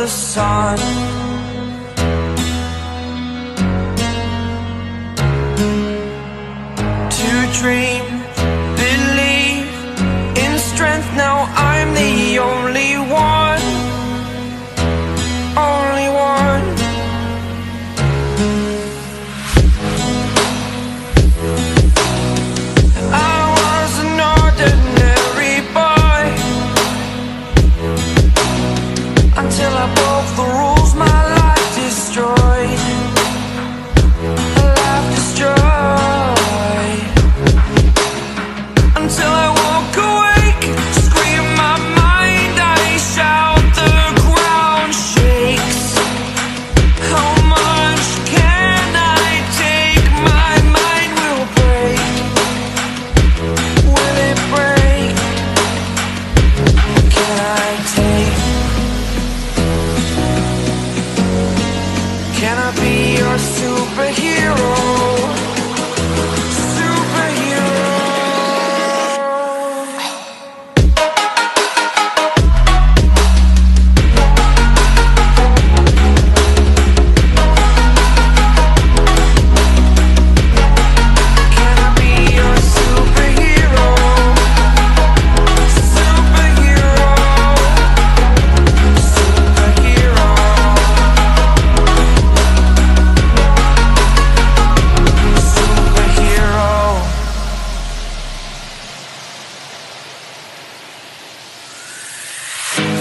the sun. To dream, believe in strength. Now I'm the only one, only one. I was an ordinary boy until I broke the rules. My life destroyed, life destroyed. Until I woke awake, scream my mind, I shout, the ground shakes. How much can I take? My mind will break. Will it break? Can I take? Can I be your superhero?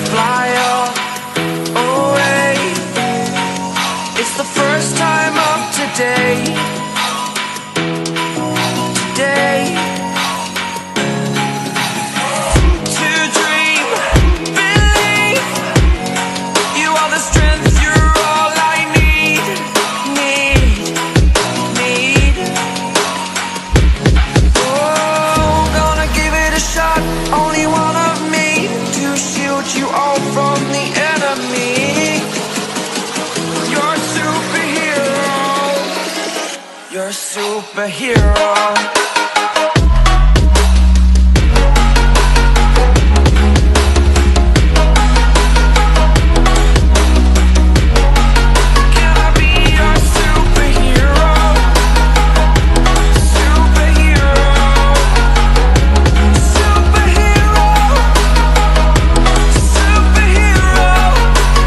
Fly away. It's the first time of today. Today. To dream, believe. You are the strength, you're all I need. Oh, gonna give it a shot. Only one of me to shield you all from the enemy. You're a superhero. You're a superhero. Can I be your superhero? Superhero. Superhero. Superhero.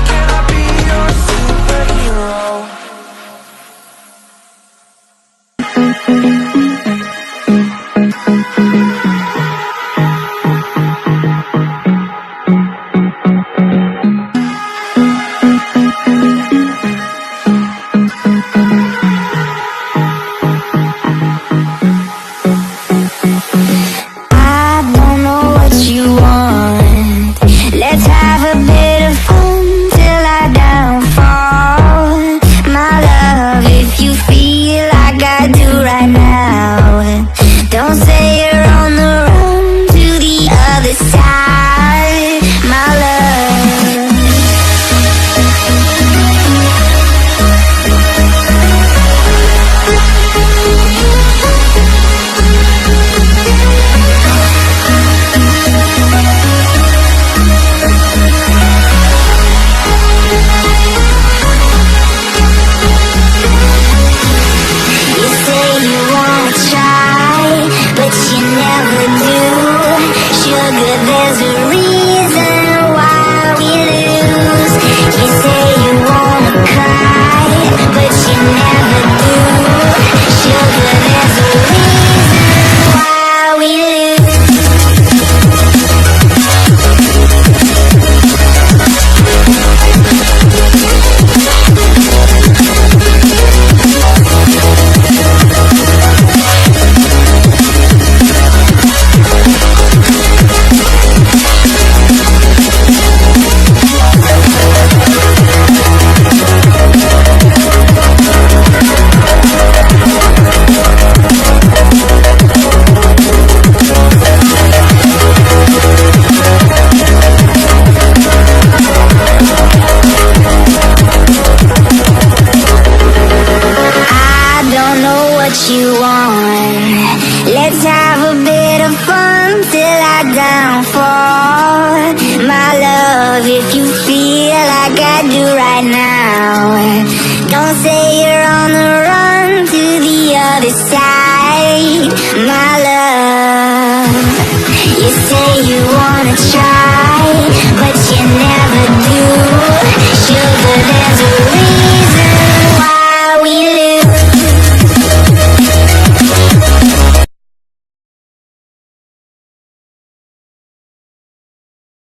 Can I be your superhero? my love if you feel like I do right now. Don't say you're on the run to the other side. My